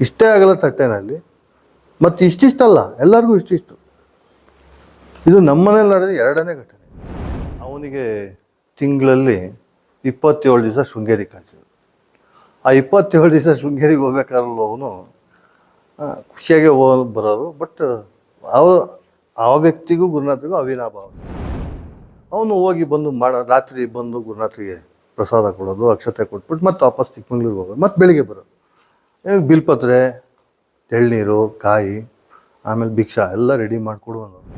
ಇಷ್ಟೇ ಆಗಲ್ಲ ತಟ್ಟೆನಲ್ಲಿ. ಮತ್ತು ಇಷ್ಟಿಷ್ಟಲ್ಲ, ಎಲ್ಲರಿಗೂ ಇಷ್ಟಿಷ್ಟು. ಇದು ನಮ್ಮನೇಲಿ ನಡೆದ ಎರಡನೇ ಘಟನೆ. ಅವನಿಗೆ ತಿಂಗಳಲ್ಲಿ 27 ದಿವಸ ಶೃಂಗೇರಿ ಕಾಣಿಸಿದ್ರು. ಆ 27 ದಿವಸ ಶೃಂಗೇರಿಗೆ ಹೋಗ್ಬೇಕಾದ್ರಲ್ಲೂ ಅವನು ಖುಷಿಯಾಗಿ ಬರೋರು. ಬಟ್ ಆ ವ್ಯಕ್ತಿಗೂ ಗುರುನಾಥರಿಗೂ ಅವಿನಾಭಾವ. ಅವನು ಹೋಗಿ ಬಂದು ರಾತ್ರಿ ಬಂದು ಗುರುನಾಥರಿಗೆ ಪ್ರಸಾದ ಕೊಡೋದು, ಅಕ್ಷತೆ ಕೊಟ್ಬಿಟ್ಟು ಮತ್ತೆ ವಾಪಸ್ ಚಿಕ್ಕಮಂಗ್ಳೂರಿಗೆ ಹೋಗೋದು, ಮತ್ತು ಬೆಳಿಗ್ಗೆ ಬರೋದು. ಬಿಲ್ಪತ್ರೆ, ಎಳ್ನೀರು, ಕಾಯಿ, ಆಮೇಲೆ ಭಿಕ್ಷಾ ಎಲ್ಲ ರೆಡಿ ಮಾಡಿಕೊಡು ಅನ್ನೋದು.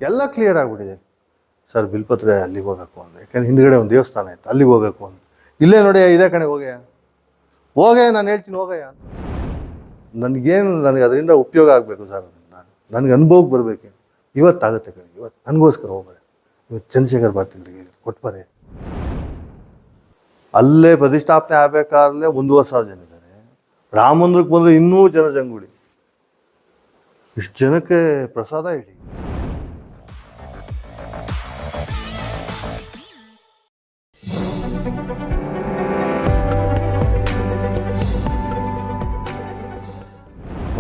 ಎಲ್ಲ ಕ್ಲಿಯರ್ ಆಗಿಬಿಟ್ಟಿದೆ. ಸರ್ ಬಿಲ್ಪತ್ರೆ ಅಲ್ಲಿಗೆ ಹೋಗಬೇಕು ಅಂದರೆ, ಯಾಕೆಂದ್ರೆ ಹಿಂದ್ಗಡೆ ಒಂದು ದೇವಸ್ಥಾನ ಇತ್ತು, ಅಲ್ಲಿಗೆ ಹೋಗಬೇಕು ಅಂತ. ಇಲ್ಲೇ ನೋಡಿ ಇದೇ ಕಡೆ ಹೋಗಯ್ಯ ನಾನು ಹೇಳ್ತೀನಿ ಹೋಗಯ್ಯ ಅಂತ. ನನಗೆ ಅದರಿಂದ ಉಪಯೋಗ ಆಗಬೇಕು ಸರ್, ನನಗೆ ಅನುಭವಕ್ಕೆ ಬರಬೇಕು. ಇವತ್ತಾಗುತ್ತೆ ಕಣೆ, ಇವತ್ತು ನನಗೋಸ್ಕರ ಹೋಗ್ಬಾರೆ. ಇವತ್ತು ಚಂದ್ರಶೇಖರ್ ಬರ್ತೀನಿ ಕೊಟ್ಬಾರೆ. ಅಲ್ಲೇ ಪ್ರತಿಷ್ಠಾಪನೆ ಆಗಬೇಕಾದ್ರೆ 1,000 ಜನ ಇದ್ದಾರೆ. ರಾಮ ಮಂದಿರಕ್ಕೆ ಬಂದರೆ ಇನ್ನೂ ಜನಜಂಗುಳಿ. ಇಷ್ಟು ಜನಕ್ಕೆ ಪ್ರಸಾದ ಇಡಿ.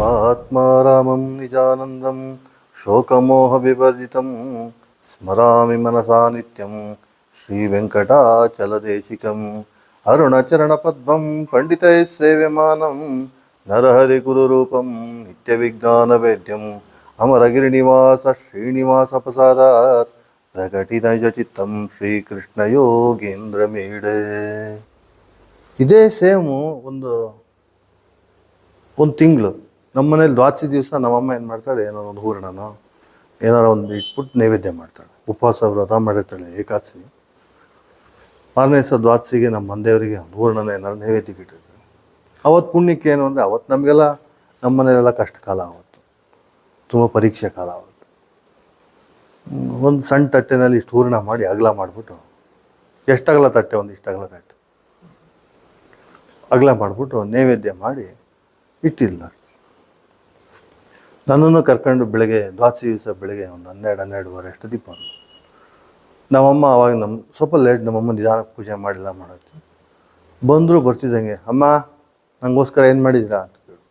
ಆತ್ಮಾರಾಮಂ ನಿಜಾನಂದಂ ಶೋಕಮೋಹ ವಿವರ್ಜಿತಂ ಸ್ಮರಾಮಿ ಮನಸಾ ನಿತ್ಯಂ ಶ್ರೀ ವೆಂಕಟಾಚಲದೇಶಿಕಂ ಅರುಣಚರಣ ಪದ್ಮಂ ಪಂಡಿತೈ ಸೇವ್ಯಮಾನಂ ನರಹರಿ ಗುರುರೂಪಂ ನಿತ್ಯ ವಿಜ್ಞಾನ ವೇದ್ಯಂ ಅಮರಗಿರಿನಿವಾಸ ಶ್ರೀನಿವಾಸ ಪ್ರಸಾದಾತ್ ಪ್ರಕಟಿತ ಚಿತ್ತಂ ಶ್ರೀಕೃಷ್ಣ ಯೋಗೇಂದ್ರ ಮೀಡೆ. ಇದೇ ಸೇಮು ಒಂದು ತಿಂಗಳು ನಮ್ಮ ಮನೇಲಿ ದ್ವಾದಶಿ ದಿವಸ ನಮ್ಮಮ್ಮ ಏನು ಮಾಡ್ತಾಳೆ, ಏನೋ ಒಂದು ಹೂರಣನೋ ಏನಾರು ಒಂದು ಇಟ್ಬಿಟ್ಟು ನೈವೇದ್ಯ ಮಾಡ್ತಾಳೆ. ಉಪವಾಸ ವ್ರತ ಮಾಡಿರ್ತಾಳೆ ಏಕಾದಶಿ. ಮಾರನೇ ದಿವಸ ದ್ವಾದಶಿಗೆ ನಮ್ಮ ಮಂದೆಯವರಿಗೆ ಒಂದು ಹೂರಣನ ಏನಾರು ನೈವೇದ್ಯಕ್ಕೆ ಇಟ್ಟಿರ್ತಾಳೆ. ಅವತ್ತು ಪುಣ್ಯಕ್ಕೆ ಏನು ಅಂದರೆ, ಅವತ್ತು ನಮಗೆಲ್ಲ ನಮ್ಮ ಮನೆಯಲ್ಲೆಲ್ಲ ಕಷ್ಟ ಕಾಲ, ಆವತ್ತು ತುಂಬ ಪರೀಕ್ಷೆ ಕಾಲ. ಆವತ್ತು ಒಂದು ಸಣ್ಣ ತಟ್ಟೆನಲ್ಲಿ ಇಷ್ಟು ಹೂರಣ ಮಾಡಿ ಅಗಲ ಮಾಡಿಬಿಟ್ಟು, ಎಷ್ಟು ಅಗಲ ತಟ್ಟೆ, ಒಂದು ಇಷ್ಟು ಅಗಲ ತಟ್ಟೆ ಅಗಲ ಮಾಡಿಬಿಟ್ಟು ನೈವೇದ್ಯ ಮಾಡಿ ಇಟ್ಟಿಲ್ಲ. ನನ್ನನ್ನು ಕರ್ಕೊಂಡು ಬೆಳಗ್ಗೆ ದ್ವಾದಶಿ ದಿವಸ ಬೆಳಗ್ಗೆ ಒಂದು 12-12:30 ಅಷ್ಟೊತ್ತಿಗೆ ಬಂದು. ನಮ್ಮಮ್ಮ ಅವಾಗ ಸ್ವಲ್ಪ ಲೇಟ್, ನಮ್ಮಮ್ಮ ನಿಧಾನಕ್ಕೆ ಪೂಜೆ ಮಾಡಿಲ್ಲ ಮಾಡೋಕ್ಕೆ ಬಂದರು. ಬರ್ತಿದ್ದಂಗೆ, ಅಮ್ಮ ನನಗೋಸ್ಕರ ಏನು ಮಾಡಿದ್ದೀರಾ ಅಂತ ಕೇಳು.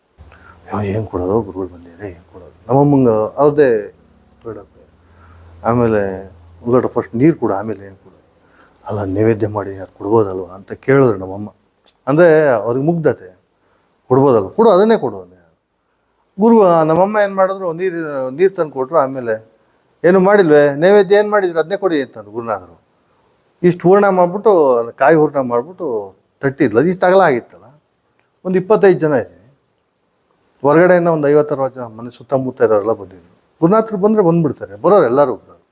ಏನು ಕೊಡೋದು, ಗುರುಗಳು ಬಂದಿದ್ದಾರೆ, ಏನು ಕೊಡೋದು. ನಮ್ಮಮ್ಮಂಗೆ ಅವ್ರದ್ದೇ ಬೇಡಪ್ಪ. ಆಮೇಲೆ ಉಳ್ಳಾಟ ಫಸ್ಟ್ ನೀರು ಕೊಡು, ಆಮೇಲೆ ಏನು ಕೊಡೋದು. ಅಲ್ಲ ನೈವೇದ್ಯ ಮಾಡಿ ಯಾರು ಕೊಡ್ಬೋದಲ್ವ ಅಂತ ಕೇಳಿದ್ರು ನಮ್ಮಮ್ಮ. ಅಂದರೆ ಅವ್ರಿಗೆ ಮುಗ್ಧತೆ, ಕೊಡ್ಬೋದಲ್ವ, ಕೊಡು, ಅದನ್ನೇ ಕೊಡು ಅಂದೆ. ಗುರು ನಮ್ಮಮ್ಮ ಏನು ಮಾಡಿದ್ರು, ನೀರು ತಂದು ಕೊಟ್ಟರು. ಆಮೇಲೆ ಏನು ಮಾಡಿಲ್ವೇ, ನೈವೇದ್ಯ ಏನು ಮಾಡಿದ್ರು ಅದನ್ನೇ ಕೊಡಿ ಅಂತಂದು ಗುರುನಾಥರು. ಇಷ್ಟು ಹೂರಣ ಮಾಡಿಬಿಟ್ಟು, ಕಾಯಿ ಹೂರಣ ಮಾಡಿಬಿಟ್ಟು ತಟ್ಟಿದ್ಲು. ಅದು ಇಷ್ಟು ಅಗಲ ಆಗಿತ್ತಲ್ಲ. ಒಂದು 25 ಜನ ಇದ್ದೀವಿ. ಹೊರಗಡೆಯಿಂದ ಒಂದು 50-60 ಜನ ಮನೆ ಸುತ್ತಮುತ್ತ ಇರೋರೆಲ್ಲ ಬಂದಿದ್ರು. ಗುರುನಾಥರು ಬಂದರೆ ಬಂದುಬಿಡ್ತಾರೆ, ಬರೋರು ಎಲ್ಲರೂ ಬರೋರು.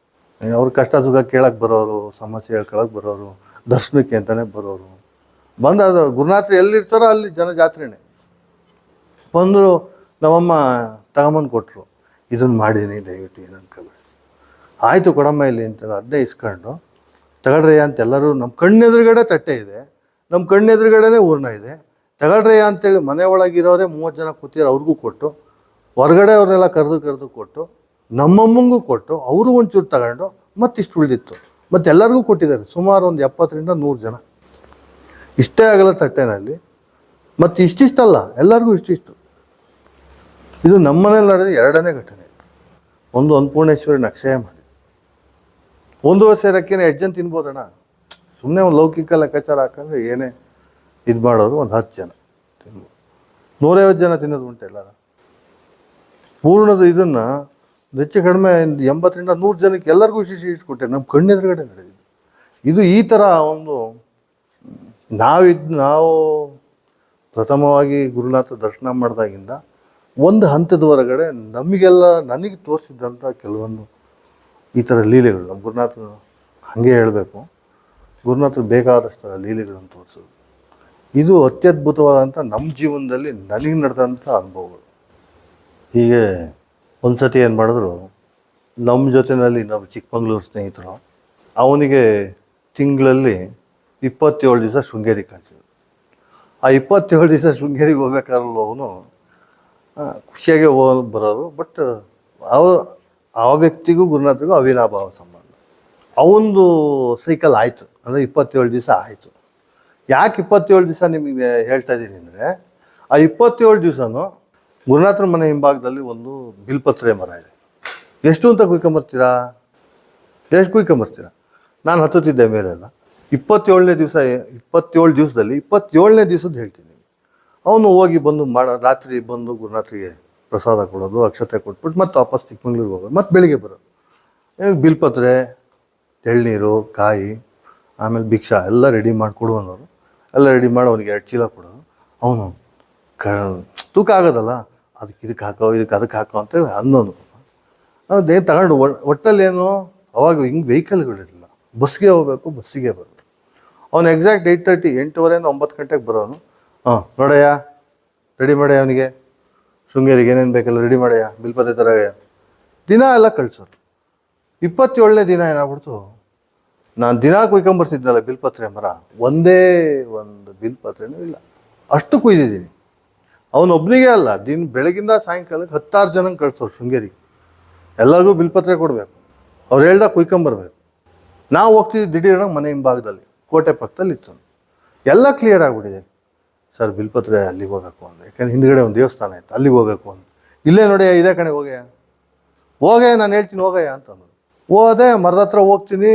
ಅವ್ರ ಕಷ್ಟ ಸುಖ ಕೇಳಕ್ಕೆ ಬರೋರು, ಸಮಸ್ಯೆ ಹೇಳ್ಕೊಳಕ್ಕೆ ಬರೋರು, ದರ್ಶನಕ್ಕೆ ಅಂತಲೇ ಬರೋರು. ಬಂದು ಗುರುನಾಥರು ಎಲ್ಲಿರ್ತಾರೋ ಅಲ್ಲಿ ಜನ ಜಾತ್ರೆನೇ. ಬಂದರು, ನಮ್ಮಮ್ಮ ತಗೊಂಬಂದು ಕೊಟ್ಟರು. ಇದನ್ನು ಮಾಡಿದ್ದೀನಿ, ದಯವಿಟ್ಟು ಏನು ಅನ್ಕೋಬೇಡಿ. ಆಯಿತು ಕೊಡಮ್ಮ ಇಲ್ಲಿ ಅಂತ ಅದನ್ನೇ ಇಸ್ಕೊಂಡು ತಗೊಳ್ರಿ ಅಂತ ಎಲ್ಲರೂ. ನಮ್ಮ ಕಣ್ಣೆದುರುಗಡೆ ತಟ್ಟೆ ಇದೆ, ನಮ್ಮ ಕಣ್ಣೆದುರುಗಡೆನೇ ಹೂರ್ಣ ಇದೆ. ತಗೊಳ್ರಿ ಅಂತೇಳಿ ಮನೆ ಒಳಗಿರೋರೇ 30 ಜನ ಕೂತಿರೋ ಅವ್ರಿಗೂ ಕೊಟ್ಟು, ಹೊರಗಡೆ ಅವ್ರನ್ನೆಲ್ಲ ಕರೆದು ಕೊಟ್ಟು, ನಮ್ಮಮ್ಮಂಗೂ ಕೊಟ್ಟು, ಅವರು ಒಂಚೂರು ತಗೊಂಡು ಮತ್ತಿಷ್ಟು ಉಳಿದಿತ್ತು. ಮತ್ತು ಎಲ್ಲರಿಗೂ ಕೊಟ್ಟಿದ್ದಾರೆ. ಸುಮಾರು ಒಂದು 70-100 ಜನ. ಇಷ್ಟೇ ಆಗಲ್ಲ ತಟ್ಟೆನಲ್ಲಿ. ಮತ್ತು ಇಷ್ಟಿಷ್ಟಲ್ಲ, ಎಲ್ಲರಿಗೂ ಇಷ್ಟಿಷ್ಟು. ಇದು ನಮ್ಮನೇಲಿ ನಡೆದ ಎರಡನೇ ಘಟನೆ. ಒಂದು ಅನ್ನಪೂರ್ಣೇಶ್ವರಿ ಅಕ್ಷಯ ಮಾಡಿ 1 ಸೇರಕ್ಕೆ ಎಷ್ಟು ಜನ ತಿನ್ಬೋದಣ್ಣ? ಸುಮ್ಮನೆ ಒಂದು ಲೌಕಿಕ ಲೆಕ್ಕಾಚಾರ ಹಾಕಂದ್ರೆ ಏನೇ ಇದು ಮಾಡೋರು ಒಂದು 10 ಜನ ತಿನ್ಬೋದು. 150 ಜನ ತಿನ್ನೋದು ಉಂಟು ಎಲ್ಲರ. ಪೂರ್ಣದ ಇದನ್ನು ಹೆಚ್ಚು ಕಡಿಮೆ 80-100 ಜನಕ್ಕೆ ಎಲ್ಲರಿಗೂ ಇಷ್ಟಿಸ್ಕೊಟ್ಟೆ. ನಮ್ಮ ಕಣ್ಣೆದುರುಗಡೆ ನಡೆದಿದ್ದು ಇದು. ಈ ಥರ ಒಂದು ನಾವು ಪ್ರಥಮವಾಗಿ ಗುರುನಾಥ ದರ್ಶನ ಮಾಡಿದಾಗಿಂದ ಒಂದು ಹಂತದ ಹೊರಗಡೆ ನನಗೆ ತೋರಿಸಿದ್ದಂಥ ಕೆಲವೊಂದು ಈ ಥರ ಲೀಲೆಗಳು. ನಮ್ಮ ಗುರುನಾಥರು ಹಾಗೆ ಹೇಳಬೇಕು, ಗುರುನಾಥರು ಬೇಕಾದಷ್ಟು ಥರ ಲೀಲೆಗಳನ್ನು ತೋರಿಸೋದು. ಇದು ಅತ್ಯದ್ಭುತವಾದಂಥ ನಮ್ಮ ಜೀವನದಲ್ಲಿ ನನಗೆ ನಡೆದಂಥ ಅನುಭವಗಳು. ಹೀಗೆ ಒಂದು ಸತಿ ಏನು ಮಾಡಿದ್ರು, ನಮ್ಮ ಜೊತೆಯಲ್ಲಿ ನಾವು ಚಿಕ್ಕಮಂಗ್ಳೂರು ಸ್ನೇಹಿತರು, ಅವನಿಗೆ ತಿಂಗಳಲ್ಲಿ 27 ದಿವಸ ಶೃಂಗೇರಿ ಕಾಣಿಸಿದ್ರು. ಆ 27 ದಿವಸ ಶೃಂಗೇರಿಗೆ ಹೋಗ್ಬೇಕಾದ್ರಲ್ಲೂ ಅವನು ಖುಷಿಯಾಗಿ ಬರೋರು. ಬಟ್ ಆ ವ್ಯಕ್ತಿಗೂ ಗುರುನಾಥರಿಗೂ ಅವಿನಾಭಾವ ಸಂಬಂಧ. ಅವನದು ಸೈಕಲ್ ಆಯಿತು, ಅಂದರೆ 27 ದಿವಸ ಆಯಿತು. ಯಾಕೆ 27 ದಿವಸ ನಿಮಗೆ ಹೇಳ್ತಾ ಇದ್ದೀನಿ ಅಂದರೆ, ಆ 27 ದಿವಸನೂ ಗುರುನಾಥನ ಮನೆ ಹಿಂಭಾಗದಲ್ಲಿ ಒಂದು ಬಿಲ್ಪತ್ರೆ ಮರ ಇದೆ. ಎಷ್ಟು ಅಂತ ಕುಯ್ಕೊಂಬರ್ತೀರಾ? ಎಷ್ಟು ಕುಯ್ಕೊಂಬರ್ತೀರಾ? ನಾನು ಹತ್ತುತ್ತಿದ್ದೆ ಮೇಲೆಲ್ಲ. 27ನೇ ದಿವಸ 27 ದಿವಸದಲ್ಲಿ 27ನೇ ದಿವಸದ್ದು ಹೇಳ್ತೀನಿ. ಅವನು ಹೋಗಿ ಬಂದು ರಾತ್ರಿ ಬಂದು ಗುರುನಾಥರಿಗೆ ಪ್ರಸಾದ ಕೊಡೋದು, ಅಕ್ಷತೆ ಕೊಟ್ಬಿಟ್ಟು ಮತ್ತೆ ವಾಪಸ್ ಚಿಕ್ಕಮಂಗ್ಳೂರಿಗೆ ಹೋಗೋದು, ಮತ್ತೆ ಬೆಳಿಗ್ಗೆ ಬರೋದು. ಬಿಲ್ಪತ್ರೆ, ಎಳ್ನೀರು, ಕಾಯಿ, ಆಮೇಲೆ ಭಿಕ್ಷಾ ಎಲ್ಲ ರೆಡಿ ಮಾಡಿ ಕೊಡುವನವರು. ಎಲ್ಲ ರೆಡಿ ಮಾಡಿ ಅವನಿಗೆ 2 ಚೀಲ ಕೊಡೋದು. ಅವನು ತೂಕ ಆಗೋದಲ್ಲ, ಇದಕ್ಕೆ ಹಾಕೋ, ಅದಕ್ಕೆ ಹಾಕೋ ಅಂತೇಳಿ ಅನ್ನೋನು. ಅದೇನು ತಗೊಂಡು ಒಟ್ಟಲ್ಲಿ ಏನು ಅವಾಗ ಹಿಂಗೆ ವೆಹಿಕಲ್ಗಳಿರಲಿಲ್ಲ, ಬಸ್ಗೆ ಹೋಗ್ಬೇಕು, ಬಸ್ಸಿಗೆ ಬರೋದು. ಅವನು ಎಕ್ಸಾಕ್ಟ್ 8:30 8:15 9 ಗಂಟೆಗೆ ಬರೋನು. ನೋಡಯ್ಯ, ರೆಡಿ ಮಾಡಯ್ಯ, ಅವನಿಗೆ ಶೃಂಗೇರಿಗೆ ಏನೇನು ಬೇಕೆಲ್ಲ ರೆಡಿ ಮಾಡಯ್ಯ, ಬಿಲ್ಪತ್ರೆ ಥರ ದಿನ ಎಲ್ಲ ಕಳಿಸೋರು. 27ನೇ ದಿನ ಏನಾಗ್ಬಿಡ್ತು, ನಾನು ದಿನ ಕುಯ್ಕೊಂಬರ್ತಿದ್ನಲ್ಲ ಬಿಲ್ಪತ್ರೆ ಮರ, ಒಂದೇ ಒಂದು ಬಿಲ್ಪತ್ರೆನೂ ಇಲ್ಲ. ಅಷ್ಟು ಕುಯ್ದಿದ್ದೀನಿ. ಅವನೊಬ್ಬನಿಗೆ ಅಲ್ಲ, ಬೆಳಗಿಂದ ಸಾಯಂಕಾಲಕ್ಕೆ 10-6 ಜನಂಗೆ ಕಳಿಸೋರು ಶೃಂಗೇರಿಗೆ. ಎಲ್ಲರಿಗೂ ಬಿಲ್ಪತ್ರೆ ಕೊಡಬೇಕು, ಅವ್ರು ಹೇಳ್ದಾಗ ಕುಯ್ಕೊಂಬರ್ಬೇಕು. ನಾವು ಹೋಗ್ತಿದ್ವಿ ದಿಢೀರ್ನ ಮನೆ ಹಿಂಭಾಗದಲ್ಲಿ ಕೋಟೆ ಪಕ್ಕದಲ್ಲಿ ಇತ್ತು. ಎಲ್ಲ ಕ್ಲಿಯರ್ ಆಗಿಬಿಟ್ಟಿದೆ. ಸರ್ ಬಿಲ್ಪತ್ರೆ ಅಲ್ಲಿಗೆ ಹೋಗ್ಬೇಕು ಅಂದರೆ, ಯಾಕೆಂದ್ರೆ ಹಿಂದ್ಗಡೆ ಒಂದು ದೇವಸ್ಥಾನ ಇತ್ತು, ಅಲ್ಲಿಗೆ ಹೋಗ್ಬೇಕು ಅಂತ. ಇಲ್ಲೇ ನೋಡಿ ಇದೇ ಕಡೆ ಹೋಗಯ್ಯ ನಾನು ಹೇಳ್ತೀನಿ ಹೋಗಯ್ಯ ಅಂತಂದ್ರು. ಹೋದೆ, ಮರದ ಹತ್ರ ಹೋಗ್ತೀನಿ.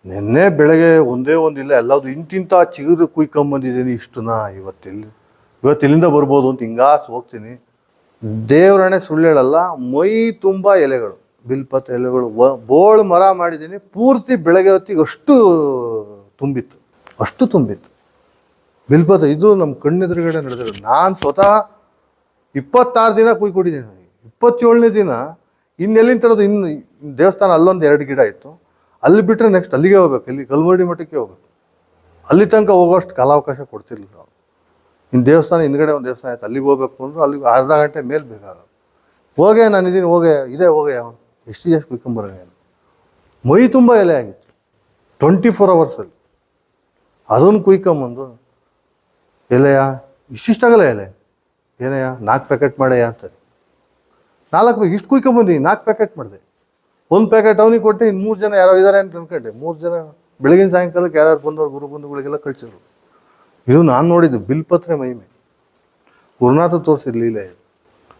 ನಿನ್ನೆ ಬೆಳಗ್ಗೆ ಒಂದೇ ಒಂದಿಲ್ಲ, ಎಲ್ಲದು ಇಂತಿಂಥ ಚಿಗುರು ಕುಯ್ಕೊಂಬಂದಿದ್ದೀನಿ. ಇಷ್ಟುನಾ ಇವತ್ತಿಲ್ಲಿಂದ ಬರ್ಬೋದು ಅಂತ ಹಿಂಗಾಸ್ ಹೋಗ್ತೀನಿ. ದೇವರಣೆ ಸುಳ್ಳು ಹೇಳಲ್ಲ, ಮೈ ತುಂಬ ಎಲೆಗಳು, ಬಿಲ್ಪತ್ರೆ ಎಲೆಗಳು. ಬೋಳು ಮರ ಮಾಡಿದ್ದೀನಿ, ಪೂರ್ತಿ ಬೆಳಗ್ಗೆ ಹೊತ್ತಿಗೆ ಅಷ್ಟು ತುಂಬಿತ್ತು ಬಿಲ್ಪತ್ರೆ. ಇದು ನಮ್ಮ ಕಣ್ಣೆದುರುಗಡೆ ನಡೆದಿರೋದು. ನಾನು ಸ್ವತಃ 26 ದಿನ ಕುಯ್ಕೊಟ್ಟಿದ್ದೀನಿ. 27ನೇ ದಿನ ಇನ್ನೆಲ್ಲಿಂದ ತರೋದು? ಇನ್ನು ದೇವಸ್ಥಾನ ಅಲ್ಲೊಂದು 2 ಗಿಡ ಇತ್ತು, ಅಲ್ಲಿ ಬಿಟ್ಟರೆ ನೆಕ್ಸ್ಟ್ ಅಲ್ಲಿಗೆ ಹೋಗ್ಬೇಕು, ಇಲ್ಲಿ ಕಲ್ಮಡಿ ಮಠಕ್ಕೆ ಹೋಗ್ಬೇಕು. ಅಲ್ಲಿ ತನಕ ಹೋಗೋಷ್ಟು ಕಾಲಾವಕಾಶ ಕೊಡ್ತಿರ್ಲಿಲ್ಲ ನಾವು. ಇನ್ನು ದೇವಸ್ಥಾನ ಹಿಂದ್ಗಡೆ ಒಂದು ದೇವಸ್ಥಾನ ಆಯ್ತು, ಅಲ್ಲಿಗೆ ಹೋಗ್ಬೇಕು ಅಂದ್ರೆ ಅಲ್ಲಿಗೆ ಅರ್ಧ ಗಂಟೆ ಮೇಲೆ ಬೇಕಾಗೋದು. ನಾನಿದ್ದೀನಿ, ಹೋಗಯ್ಯ ಅವನು ಎಷ್ಟು ಕುಯ್ಕೊಂಬರೋಣ. ಮೈ ತುಂಬ ಎಲೆ ಆಗಿತ್ತು 24 ಅವರ್ಸಲ್ಲಿ. ಅದನ್ನು ಕುಯ್ಕೊಂಬಂದು, ಎಲೆಯ ಇಷ್ಟಿಷ್ಟಾಗಲ್ಲ ಎಲೆ, ಏನಯ್ಯ 4 ಪ್ಯಾಕೆಟ್ ಮಾಡಯ್ಯ ಅಂತಾರೆ. 4 ಇಷ್ಟು ಕುಯ್ಕೊಂಬಂದು 4 ಪ್ಯಾಕೆಟ್ ಮಾಡಿದೆ. 1 ಪ್ಯಾಕೆಟ್ ಅವನಿಗೆ ಕೊಟ್ಟೆ, ಇನ್ನು 3 ಜನ ಯಾರೋ ಇದ್ದಾರೆ ಅಂತ ಅಂದ್ಕೊಂಡೆ. 3 ಜನ ಬೆಳಗಿನ ಸಾಯಂಕಾಲಕ್ಕೆ ಯಾರ್ಯಾರು ಬಂದವರು ಗುರು ಬಂಧುಗಳಿಗೆಲ್ಲ ಕಳಿಸಿದ್ರು. ಇದು ನಾನು ನೋಡಿದ್ದು ಬಿಲ್ಪತ್ರೆ ಮಹಿಮೆ, ಗುರುನಾಥ ತೋರಿಸಿರ್ಲಿಲ್ಲ.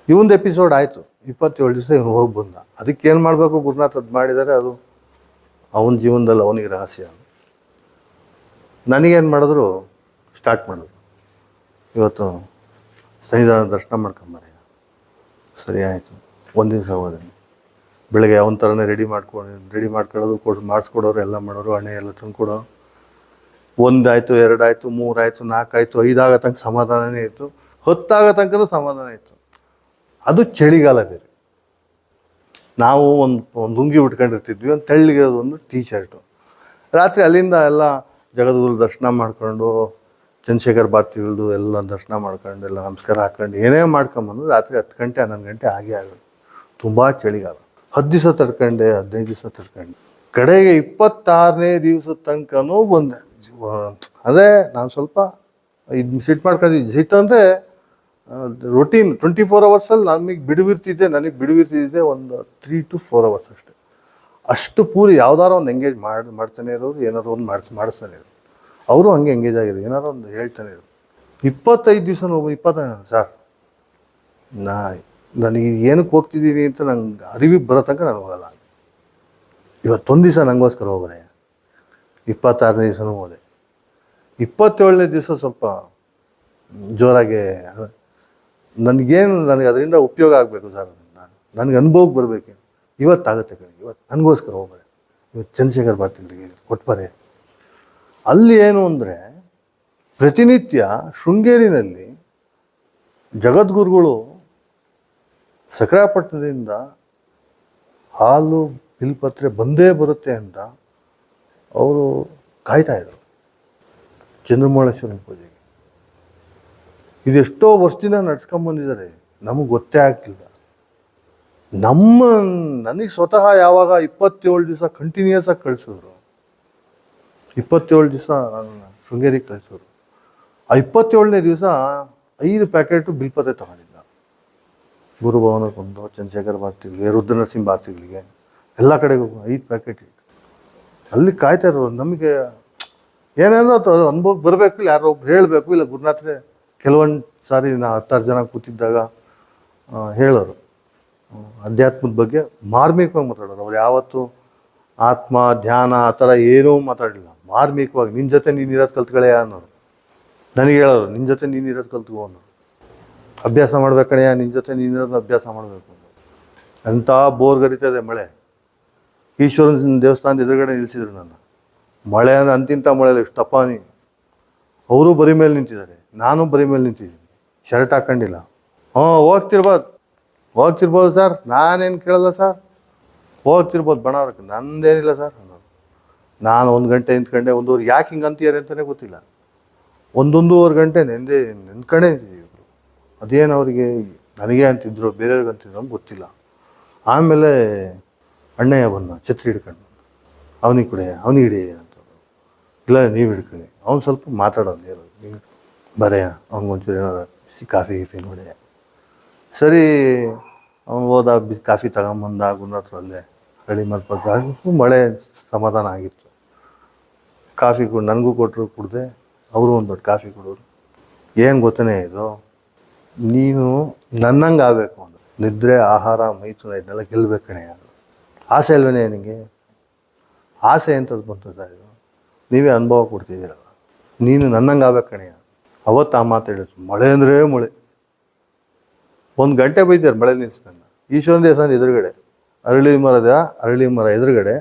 ಇವೊಂದು ಎಪಿಸೋಡ್ ಆಯಿತು. 27 ದಿವಸ ಇವನು ಹೋಗಿ ಬಂದ. ಅದಕ್ಕೇನು ಮಾಡಬೇಕು ಗುರುನಾಥದ್ದು ಮಾಡಿದ್ದಾರೆ, ಅದು ಅವನ ಜೀವನದಲ್ಲಿ ಅವನಿಗೆ ರಹಸ್ಯ. ನನಗೇನು ಮಾಡಿದ್ರು, ಸ್ಟಾರ್ಟ್ ಮಾಡಿದ್ರು, ಇವತ್ತು ಸನ್ನಿಧಾನ ದರ್ಶನ ಮಾಡ್ಕೊಂಬಾರ. ಸರಿ ಆಯಿತು. ಒಂದು ದಿವಸ ಹೋದೆ, ಬೆಳಗ್ಗೆ ಅವನ ಥರನೇ ರೆಡಿ ಮಾಡ್ಕೊಳ್ಳೋದು, ಮಾಡಿಸ್ಕೊಡೋರು, ಎಲ್ಲ ಮಾಡೋರು, ಹಣೆ ಎಲ್ಲ ತಂದ್ಕೊಡೋರು. 1 ಆಯಿತು, 2 ಆಯಿತು, 3 ಆಯಿತು, 4 ಆಯಿತು, 5 ಆಗೋ ತನಕ ಸಮಾಧಾನನೇ ಇತ್ತು. 10 ಆಗೋ ತನಕ ಸಮಾಧಾನ ಇತ್ತು. ಅದು ಚಳಿಗಾಲ ಬೇರೆ. ನಾವು ಒಂದು ಲುಂಗಿ ಉಟ್ಕೊಂಡಿರ್ತಿದ್ವಿ, ಒಂದು ತೆಳ್ಳಗಿರೋದು ಒಂದು ಟೀ ಶರ್ಟು. ರಾತ್ರಿ ಅಲ್ಲಿಂದ ಎಲ್ಲ ಜಗದ್ಗುರು ದರ್ಶನ ಮಾಡ್ಕೊಂಡು, ಚಂದ್ರಶೇಖರ್ ಭಾರತಿಗಳದು ಎಲ್ಲ ದರ್ಶನ ಮಾಡ್ಕೊಂಡು, ಎಲ್ಲ ನಮಸ್ಕಾರ ಹಾಕ್ಕೊಂಡು ಏನೇ ಮಾಡ್ಕೊಂಬಂದು ರಾತ್ರಿ 10 ಗಂಟೆ 11 ಗಂಟೆ ಆಗೋದು. ತುಂಬ ಚಳಿಗಾಲ. 10 ದಿವಸ ತಡ್ಕೊಂಡೆ, 15 ದಿವಸ ತಡ್ಕೊಂಡೆ. ಕಡೆಗೆ 26ನೇ ದಿವಸದ ತನಕನೂ ಬಂದೆ. ಅದೇ ನಾನು ಸ್ವಲ್ಪ ಇದು ಸಿಟ್ಟು ಮಾಡ್ಕೊಂಡಿದ್ದೆ. ಸಿಟ್ಟು ಅಂದರೆ ರೊಟೀನ್ 24 ಅವರ್ಸಲ್ಲಿ ನನಗೆ ಬಿಡುವಿರ್ತಿದ್ದೆ ಒಂದು 3 to 4 ಅವರ್ಸ್ ಅಷ್ಟೇ. ಅಷ್ಟು ಪೂರಿ ಯಾವ್ದಾರು ಒಂದು ಎಂಗೇಜ್ ಮಾಡ್ತಾನೆ ಇರೋರು, ಏನಾರು ಒಂದು ಮಾಡಿಸ್ತಾನೆ ಇರೋರು. ಅವರು ಹಂಗೆ ಎಂಗೇಜ್ ಆಗಿರೋದು, ಏನಾರು ಒಂದು ಹೇಳ್ತಾನೆ ಇರೋರು. 25 ದಿವಸ 25 ಸರ್, ನನಗೆ ಏನಕ್ಕೆ ಹೋಗ್ತಿದ್ದೀನಿ ಅಂತ ನಂಗೆ ಅರಿವಿಗೆ ಬರೋ ತನಕ ನಾನು ಹೋಗಲ್ಲ. ಇವತ್ತೊಂದು ದಿವಸ ನನಗೋಸ್ಕರ ಹೋಗ್ರೆ, 26ನೇ ದಿವಸನೂ ಹೋದೆ. 27ನೇ ದಿವಸ ಸ್ವಲ್ಪ ಜೋರಾಗಿ, ನನಗೆ ಅದರಿಂದ ಉಪಯೋಗ ಆಗಬೇಕು ಸರ್, ನನಗೆ ಅನುಭವಕ್ಕೆ ಬರಬೇಕು. ಇವತ್ತಾಗುತ್ತೆ ಕಡೆ, ಇವತ್ತು ನನಗೋಸ್ಕರ ಹೋಗ್ಬಾರೆ, ಇವತ್ತು ಚಂದ್ರಶೇಖರ್ ಭಾರತಿಗಳಿಗೆ ಕೊಟ್ಬಾರೆ. ಅಲ್ಲಿ ಏನು ಅಂದರೆ, ಪ್ರತಿನಿತ್ಯ ಶೃಂಗೇರಿನಲ್ಲಿ ಜಗದ್ಗುರುಗಳು ಸಕ್ರಾಪಟ್ಟಣದಿಂದ ಹಾಲು ಬಿಲ್ಪತ್ರೆ ಬಂದೇ ಬರುತ್ತೆ ಅಂತ ಅವರು ಕಾಯ್ತಾಯಿದ್ರು ಚಂದ್ರಮೌಳೇಶ್ವರನ ಪೂಜೆಗೆ. ಇದೆಷ್ಟೋ ವರ್ಷದಿಂದ ನಡ್ಸ್ಕೊಂಬಂದಿದ್ದಾರೆ, ನಮಗೆ ಗೊತ್ತೇ ಆಗ್ತಿಲ್ಲ. ನನಗೆ ಸ್ವತಃ ಯಾವಾಗ 27 ದಿವಸ ಕಂಟಿನ್ಯೂಸ್ ಆಗಿ ಕಳಿಸಿದ್ರು, 27 ದಿವಸ ನಾನು ಶೃಂಗೇರಿಗೆ ಕಳಿಸಿದ್ರು. ಆ 27ನೇ ದಿವಸ 5 ಪ್ಯಾಕೆಟು ಬಿಲ್ಪತ್ರೆ ತಗೊಂಡಿದ್ದ. ಗುರುಭವನಕ್ಕೊಂದು, ಚಂದ್ರಶೇಖರ್ ಭಾರತಿಗಳಿಗೆ, ರುದ್ರ ನರಸಿಂಹ ಭಾರತಿಗಳಿಗೆ, ಎಲ್ಲ ಕಡೆಗೂ 5 ಪ್ಯಾಕೆಟ್ ಇತ್ತು. ಅಲ್ಲಿ ಕಾಯ್ತಾ ಇರೋರು. ನಮಗೆ ಏನೇನೋ ಅನುಭವಕ್ಕೆ ಬರಬೇಕು, ಇಲ್ಲ ಯಾರೋ ಒಬ್ರು ಹೇಳಬೇಕು, ಇಲ್ಲ ಗುರುನಾಥ್ರೆ ಕೆಲವೊಂದು ಸಾರಿ ನಾ 10 ಜನ ಕೂತಿದ್ದಾಗ ಹೇಳೋರು ಅಧ್ಯಾತ್ಮದ ಬಗ್ಗೆ ಮಾರ್ಮಿಕವಾಗಿ ಮಾತಾಡೋರು. ಅವ್ರು ಯಾವತ್ತೂ ಆತ್ಮ ಧ್ಯಾನ ಆ ಥರ ಏನೂ ಮಾತಾಡಲಿಲ್ಲ. ಮಾರ್ಮಿಕವಾಗಿ ನಿನ್ನ ಜೊತೆ ನೀನು ಇರೋದು ಕಲ್ತ್ಕೊಳ್ಳೆ ಅನ್ನೋರು. ನನಗೆ ಹೇಳೋರು ನಿನ್ನ ಜೊತೆ ನೀನು ಇರೋದು ಕಲ್ತ್ಕೊ ಅನ್ನೋರು. ಅಭ್ಯಾಸ ಮಾಡ್ಬೇಕಣೆಯ, ನಿನ್ನ ಜೊತೆ ನೀನಿರೋದನ್ನ ಅಭ್ಯಾಸ ಮಾಡಬೇಕು. ಅಂಥ ಬೋರ್ ಗರಿತದೆ ಮಳೆ. ಈಶ್ವರನ ದೇವಸ್ಥಾನದ ಎದುರುಗಡೆ ನಿಲ್ಲಿಸಿದ್ರು ನನ್ನ. ಮಳೆ ಅಂದರೆ ಅಂತಿಂಥ ಮಳೆಯಲ್ಲಿ ಎಷ್ಟು ತಪ್ಪಾನಿ. ಅವರು ಬರಿ ಮೇಲೆ ನಿಂತಿದ್ದಾರೆ, ನಾನು ಬರಿ ಮೇಲೆ ನಿಂತಿದ್ದೀನಿ, ಶರ್ಟ್ ಹಾಕ್ಕೊಂಡಿಲ್ಲ. ಹೋಗ್ತಿರ್ಬೋದು ಸರ್, ನಾನೇನು ಕೇಳಲ್ಲ ಸರ್, ಹೋಗ್ತಿರ್ಬೋದು ಬಣವ್ರಕ್ಕೆ, ನಂದೇನಿಲ್ಲ ಸರ್ ಅನ್ನೋದು. ನಾನು 1 ಗಂಟೆ ನಿಂತ್ಕೊಂಡೆ, 1 ಯಾಕೆ ಹಿಂಗೆ ಅಂತೀಯಾರೆ ಅಂತಲೇ ಗೊತ್ತಿಲ್ಲ. 1-1.5 ಗಂಟೆ ನಿಂತ್ಕೊಂಡೇ ನಿಂತಿದ್ದೀವಿ ಇಬ್ಬರು. ಅದೇನು ಅವರಿಗೆ ನನಗೆ ಅಂತಿದ್ರು ಬೇರೆಯವ್ರಿಗೆ ಅಂತಿದ್ರು ಅಂತ ಗೊತ್ತಿಲ್ಲ. ಆಮೇಲೆ ಅಣ್ಣಯ್ಯ ಬಂದ ಛತ್ರಿ ಹಿಡ್ಕೊಂಡು, ಅವನಿಗೆ ಕೊಡೆ, ಅವನಿಗೆ ಹಿಡಿ ಅಂತ. ಇಲ್ಲ ನೀವು ಹಿಡ್ಕೊಳ್ಳಿ. ಅವ್ನು ಸ್ವಲ್ಪ ಮಾತಾಡೋದು ನೀವು ಬರೆಯ, ಅವ್ನಿಗೊಂಚೂರು ಏನಾರು ಕಾಫಿ ಗೀಫಿ ನೋಡಿ. ಸರಿ ಅವ್ನು ಹೋದ, ಕಾಫಿ ತಗೊಂಬಂದ. ಗುರುನಾಥರು ಅಲ್ಲೇ ಹಳ್ಳಿ ಮಲ್ಪದ್ದು ಮಳೆ ಸಮಾಧಾನ ಆಗಿತ್ತು. ಕಾಫಿ ನನಗೂ ಕೊಟ್ಟರು, ಕುಡ್ದೆ. ಅವರು ಒಂದು ದೊಡ್ಡ ಕಾಫಿ ಕೊಡೋರು. ಏನು ಗೊತ್ತನೇ ಇದು, ನೀನು ನನ್ನಂಗೆ ಆಗಬೇಕು ಅಂದರು. ನಿದ್ರೆ ಆಹಾರ ಮೈಥುನ ಇದನ್ನೆಲ್ಲ ಗೆಲ್ಲಬೇಕು ಕಣೆ. ಆಸೆ ಅಲ್ವೇ ನಿನಗೆ? ಆಸೆ ಎಂಥದ್ದು ಬಂತು ಸರ್ ಇದು? ನೀವೇ ಅನುಭವ ಕೊಡ್ತಿದ್ದೀರಲ್ಲ, ನೀನು ನನ್ನಂಗೆ ಆಗ್ಬೇಕು ಕಣೆಯ. ಅವತ್ತು ಆ ಮಾತು ಹೇಳಿದ್ರು. ಮಳೆ ಅಂದರೆ ಮಳೆ. 1 ಗಂಟೆ ಬೈತಾರೆ ಮಳೆ ನಿಲ್ಸ್ಕೊಂಡು. ಈಶ್ವರನ ದೇವಸ್ಥಾನ ಎದುರುಗಡೆ ಅರಳಿ ಮರ ಎದುರುಗಡೆ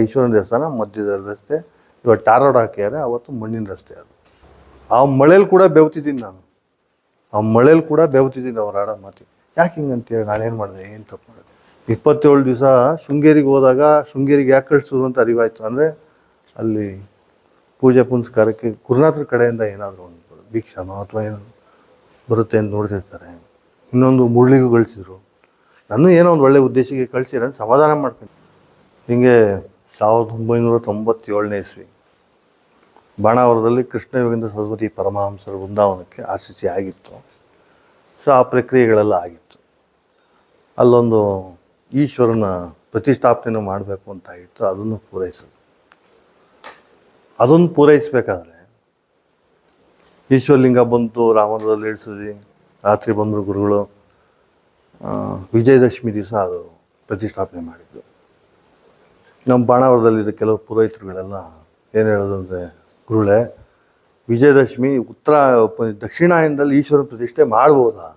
ಈಶ್ವರನ ದೇವಸ್ಥಾನ ಮಧ್ಯದಲ್ಲಿ ರಸ್ತೆ. ಇವಾಗ ಟಾರ್ ರೋಡ್ ಹಾಕ್ಯಾರೆ, ಅವತ್ತು ಮಣ್ಣಿನ ರಸ್ತೆ ಅದು. ಆ ಮಳೇಲಿ ಕೂಡ ಬೆವ್ತಿದ್ದೀನಿ ನಾನು. ಅವ್ರು ಆಡೋ ಮಾತಿ. ಯಾಕೆ ಹಿಂಗಂತೇಳಿ ನಾನೇನು ಮಾಡಿದೆ, ಏನು ತಪ್ಪು ಮಾಡಿದೆ? 27 ದಿವಸ ಶೃಂಗೇರಿಗೆ ಹೋದಾಗ, ಶೃಂಗೇರಿಗೆ ಯಾಕೆ ಕಳಿಸಿದ್ರು ಅಂತ ಅರಿವಾಯಿತು. ಅಂದರೆ ಅಲ್ಲಿ ಪೂಜೆ ಪುನಸ್ಕಾರಕ್ಕೆ ಗುರುನಾಥರ ಕಡೆಯಿಂದ ಏನಾದರೂ ಒಂದು ಭಿಕ್ಷಾನೋ ಅಥವಾ ಏನೋ ಬರುತ್ತೆ ಅಂತ ನೋಡ್ತಿರ್ತಾರೆ. ಇನ್ನೊಂದು ಮುರಳಿಗೂ ಕಳಿಸಿದ್ರು. ನಾನು ಏನೋ ಒಂದು ಒಳ್ಳೆಯ ಉದ್ದೇಶಕ್ಕೆ ಕಳಿಸಿರ ಅಂತ ಸಮಾಧಾನ ಮಾಡ್ಕೊಂಡು ಹೀಗೆ 1997ನೇ ಇಸ್ವಿ ಬಾಣಾವರದಲ್ಲಿ ಕೃಷ್ಣ ಯೋಗೇಂದ್ರ ಸರಸ್ವತಿ ಪರಮಹಂಸರ ವೃಂದಾವನಕ್ಕೆ RCC ಆಗಿತ್ತು. ಸೊ ಆ ಪ್ರಕ್ರಿಯೆಗಳೆಲ್ಲ ಆಗಿತ್ತು. ಅಲ್ಲೊಂದು ಈಶ್ವರನ ಪ್ರತಿಷ್ಠಾಪನೆ ಮಾಡಬೇಕು ಅಂತ ಆಗಿತ್ತು. ಅದನ್ನು ಪೂರೈಸಬೇಕಾದ್ರೆ ಈಶ್ವರಲಿಂಗ ಬಂತು, ರಾಮನದಲ್ಲಿ ಇಳಿಸಿದ್ವಿ. ರಾತ್ರಿ ಬಂದರು ಗುರುಗಳು. ವಿಜಯದಶಮಿ ದಿವಸ ಅದು ಪ್ರತಿಷ್ಠಾಪನೆ ಮಾಡಿದ್ದು. ನಮ್ಮ ಬಾಣಾವರದಲ್ಲಿದ್ದ ಕೆಲವು ಪುರೋಹಿತರುಗಳೆಲ್ಲ ಏನು ಹೇಳೋದು ಅಂದರೆ, ಗುರುಗಳೇ ವಿಜಯದಶಮಿ ದಕ್ಷಿಣಾಯನದಲ್ಲಿ ಈಶ್ವರನ ಪ್ರತಿಷ್ಠೆ ಮಾಡ್ಬೋದಾ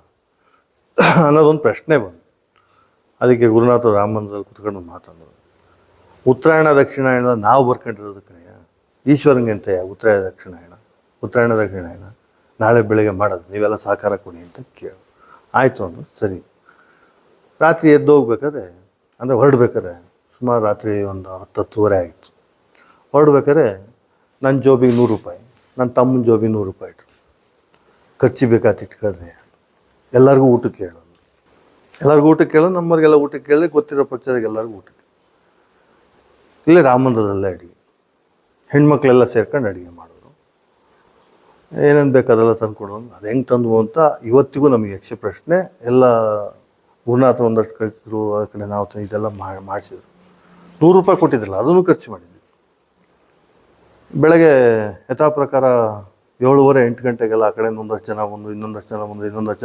ಅನ್ನೋದೊಂದು ಪ್ರಶ್ನೆ ಬಂತು. ಅದಕ್ಕೆ ಗುರುನಾಥರು ರಾಮಮಂದಿರದಲ್ಲಿ ಕುತ್ಕೊಂಡು ಮಾತಾಡೋದು. ಉತ್ತರಾಯಣ ದಕ್ಷಿಣಾಯನ ನಾವು ಬರ್ಕೊಂಡಿರೋದು ಕಣೆಯ, ಈಶ್ವರಂಗೆ ಅಂತ ಉತ್ತರಾಯಣ ದಕ್ಷಿಣಾಯನ ನಾಳೆ ಬೆಳಗ್ಗೆ ಮಾಡೋದು, ನೀವೆಲ್ಲ ಸಹಕಾರ ಕೊಡಿ ಅಂತ ಕೇಳು. ಆಯಿತು ಅಂದರು. ಸರಿ. ರಾತ್ರಿ ಎದ್ದು ಹೋಗ್ಬೇಕಾದ್ರೆ, ಅಂದರೆ ಹೊರಡ್ಬೇಕಾದ್ರೆ ಸುಮಾರು ರಾತ್ರಿ ಒಂದು 10-10:30 ಆಗಿತ್ತು. ಹೊರಡ್ಬೇಕಾದ್ರೆ ನನ್ನ ಜೋಬಿಗೆ 100 ರೂಪಾಯಿ, ನನ್ನ ತಮ್ಮನ ಜೋಬಿಗೆ 100 ರೂಪಾಯಿ ಇಟ್ಟರು. ಖರ್ಚು ಬೇಕಾದ ಇಟ್ಕೊಳ್ರಿ, ಎಲ್ಲರಿಗೂ ಊಟಕ್ಕೆ ಹೇಳೋದು. ನಮ್ಮವ್ರಿಗೆಲ್ಲ ಊಟಕ್ಕೆ ಕೇಳಿದ್ರೆ ಗೊತ್ತಿರೋ ಪರಿಚಯಕ್ಕೆ ಎಲ್ಲರಿಗೂ ಊಟಕ್ಕೆ. ಇಲ್ಲೇ ರಾಮಮಂದಿರದಲ್ಲೇ ಅಡುಗೆ, ಹೆಣ್ಮಕ್ಳೆಲ್ಲ ಸೇರ್ಕೊಂಡು ಅಡುಗೆ ಮಾಡೋರು. ಏನೇನು ಬೇಕು ಅದೆಲ್ಲ ತಂದು ಕೊಡೋದು. ಅದು ಹೆಂಗೆ ತಂದು ಅಂತ ಇವತ್ತಿಗೂ ನಮಗೆ ಯಕ್ಷ ಪ್ರಶ್ನೆ. ಎಲ್ಲ ಗುರುನಾಥರು ಒಂದಷ್ಟು ಕಳಿಸಿದ್ರು, ಆ ಕಡೆ ನಾವು ಇದೆಲ್ಲ ಮಾಡಿಸಿದ್ರು. 100 ರೂಪಾಯಿ ಕೊಟ್ಟಿದ್ದಿಲ್ಲ, ಅದನ್ನು ಖರ್ಚು ಮಾಡಿದ್ವಿ. ಬೆಳಗ್ಗೆ ಯಥಾ ಪ್ರಕಾರ 7:30-8 ಗಂಟೆಗೆಲ್ಲ ಆ ಕಡೆ ಒಂದಷ್ಟು ಜನ ಬಂದು, ಇನ್ನೊಂದಷ್ಟು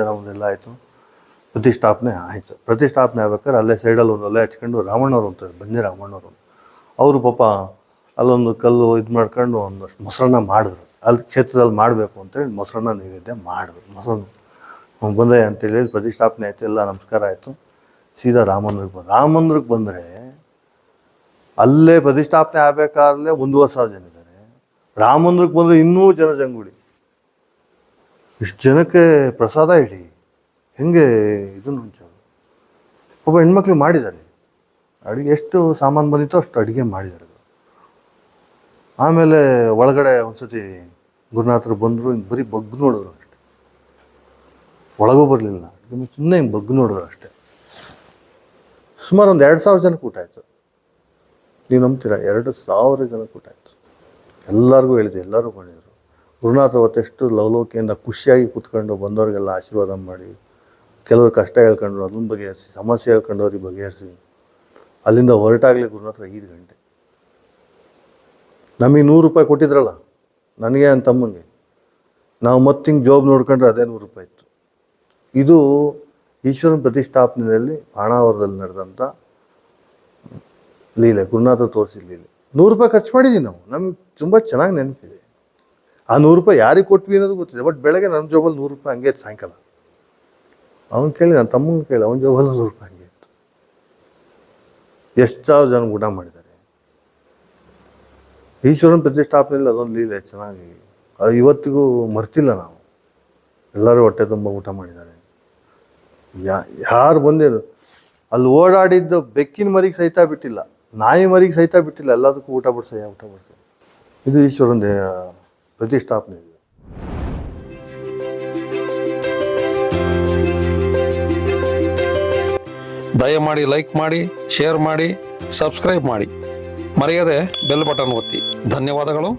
ಜನ ಬಂದು ಎಲ್ಲ ಆಯಿತು. ಪ್ರತಿಷ್ಠಾಪನೆ ಆಯಿತು. ಪ್ರತಿಷ್ಠಾಪನೆ ಆಗ್ಬೇಕಾದ್ರೆ ಅಲ್ಲೇ ಸೈಡಲ್ಲಿ ಒಂದು ಒಲೆ ಹಚ್ಕೊಂಡು ರಾಮಣ್ಣವ್ರು ಅಂತಾರೆ, ಬಂದೆ ರಾಮಣ್ಣವರು. ಅವರು ಪಾಪ ಅಲ್ಲೊಂದು ಕಲ್ಲು ಇದು ಮಾಡ್ಕೊಂಡು ಒಂದಷ್ಟು ಮೊಸರನ್ನ ಮಾಡಿದ್ರು. ಅಲ್ಲಿ ಕ್ಷೇತ್ರದಲ್ಲಿ ಮಾಡಬೇಕು ಅಂತೇಳಿ ಮೊಸರನ್ನ ನೈವೇದ್ಯ ಮಾಡಿದ್ರು. ಮೊಸರನ್ನ ಬಂದೆ ಅಂತೇಳಿ ಪ್ರತಿಷ್ಠಾಪನೆ ಆಯಿತು, ಎಲ್ಲ ನಮಸ್ಕಾರ ಆಯಿತು. ಸೀದಾ ರಾಮಮಂದಿರಕ್ಕೆ ಬಂದರೆ ಅಲ್ಲೇ ಪ್ರತಿಷ್ಠಾಪನೆ ಆಗಬೇಕಾದ್ರೆ 1,000 ಜನ ಇದ್ದಾರೆ. ರಾಮಮಂದಿರಕ್ಕೆ ಬಂದರೆ ಇನ್ನೂ ಜನಜಂಗುಳಿ. ಇಷ್ಟು ಜನಕ್ಕೆ ಪ್ರಸಾದ ಇಡಿ ಹೆಂಗೆ ಇದನ್ನು ಹಂಚೋದು? ಒಬ್ಬ ಹೆಣ್ಮಕ್ಳು ಮಾಡಿದ್ದಾರೆ ಅಡುಗೆ. ಎಷ್ಟು ಸಾಮಾನು ಬಂದಿತ್ತೋ ಅಷ್ಟು ಅಡುಗೆ ಮಾಡಿದ್ದಾರೆ. ಆಮೇಲೆ ಒಳಗಡೆ ಒಂದ್ಸತಿ ಗುರುನಾಥರು ಬಂದರು, ಹಿಂಗೆ ಬರೀ ಬಗ್ಗು ನೋಡಿದ್ರು ಅಷ್ಟೆ, ಒಳಗೂ ಬರಲಿಲ್ಲ. ಸುಮ್ಮನೆ ಹಿಂಗೆ ಬಗ್ಗು ನೋಡಿದ್ರು ಅಷ್ಟೆ. ಸುಮಾರು ಒಂದು 2,000 ಜನಕ್ಕೆ ಊಟ ಆಯಿತು. ನೀವು ನಂಬ್ತೀರಾ? 2,000 ಜನಕ್ಕೆ ಊಟ ಆಯಿತು. ಎಲ್ಲರಿಗೂ ಹೇಳಿದ್ರು, ಎಲ್ಲರೂ ಬಂದಿದ್ರು. ಗುರುನಾಥರು ಅವತ್ತೆಷ್ಟು ಲವಲೋಕಿಯಿಂದ ಖುಷಿಯಾಗಿ ಕೂತ್ಕೊಂಡು ಬಂದವ್ರಿಗೆಲ್ಲ ಆಶೀರ್ವಾದ ಮಾಡಿ, ಕೆಲವರು ಕಷ್ಟ ಹೇಳ್ಕೊಂಡ್ರು, ಅದನ್ನ ಬಗೆಹರಿಸಿ, ಸಮಸ್ಯೆ ಹೇಳ್ಕೊಂಡವ್ರಿಗೆ ಬಗೆಹರಿಸಿ ಅಲ್ಲಿಂದ ಹೊರಟಾಗಲಿ ಗುರುನಾಥರು 5 ಗಂಟೆ. ನಮಗೆ 100 ರೂಪಾಯಿ ಕೊಟ್ಟಿದ್ರಲ್ಲ, ನನಗೆ ನನ್ನ ತಮ್ಮನಿಗೆ ನಾವು ಮತ್ತೆ ಹಿಂಗೆ ಜಾಬ್ ನೋಡ್ಕೊಂಡ್ರೆ ಅದೇ 100 ರೂಪಾಯಿ ಇತ್ತು. ಇದು ಈಶ್ವರನ ಪ್ರತಿಷ್ಠಾಪನೆಯಲ್ಲಿ ಬಾಣಾವರದಲ್ಲಿ ನಡೆದಂಥ ಲೀಲೆ, ಗುರುನಾಥ ತೋರಿಸಿದ ಲೀಲೆ. 100 ರೂಪಾಯಿ ಖರ್ಚು ಮಾಡಿದ್ದೀವಿ ನಾವು. ನಮಗೆ ತುಂಬ ಚೆನ್ನಾಗಿ ನೆನಪಿದೆ. ಆ 100 ರೂಪಾಯಿ ಯಾರಿಗೆ ಕೊಟ್ವಿ ಅನ್ನೋದು ಗೊತ್ತಿದೆ. ಬಟ್ ಬೆಳಗ್ಗೆ ನನ್ನ ಜಾಬಲ್ಲಿ 100 ರೂಪಾಯಿ ಹಂಗೆ ಇತ್ತು. ಸಾಯಂಕಾಲ ಅವ್ನು ಕೇಳಿ, ನನ್ನ ತಮ್ಮಂಗೆ ಕೇಳಿ, ಅವನ ಜಾಬಲ್ಲಿ 100 ರೂಪಾಯಿ ಹಂಗೆ ಇತ್ತು. ಎಷ್ಟು ಸಾವಿರ ಜನ ಊಟ ಮಾಡಿದ್ದಾರೆ. ಈಶ್ವರನ ಪ್ರತಿಷ್ಠಾಪನೆಯಲ್ಲಿ ಅದೊಂದು ಲೀಲೆ ಚೆನ್ನಾಗಿ, ಅದು ಇವತ್ತಿಗೂ ಮರ್ತಿಲ್ಲ ನಾವು. ಎಲ್ಲರೂ ಹೊಟ್ಟೆ ತುಂಬ ಊಟ ಮಾಡಿದ್ದಾರೆ. ಯಾರು ಬಂದಿರು ಅಲ್ಲಿ ಓಡಾಡಿದ್ದು ಬೆಕ್ಕಿನ ಮರಿಗೆ ಸಹಿತ ಬಿಟ್ಟಿಲ್ಲ, ನಾಯಿ ಮರಿಗೆ ಸಹಿತ ಬಿಟ್ಟಿಲ್ಲ, ಎಲ್ಲದಕ್ಕೂ ಊಟ ಬಡಿಸಯ್ಯ. ಇದು ಈಶ್ವರನ ಪ್ರತಿಷ್ಠಾಪನೆ. ದಯಮಾಡಿ ಲೈಕ್ ಮಾಡಿ, ಶೇರ್ ಮಾಡಿ, ಸಬ್ಸ್ಕ್ರೈಬ್ ಮಾಡಿ, ಮರೆಯದೆ ಬೆಲ್ ಬಟನ್ ಒತ್ತಿ. ಧನ್ಯವಾದಗಳು.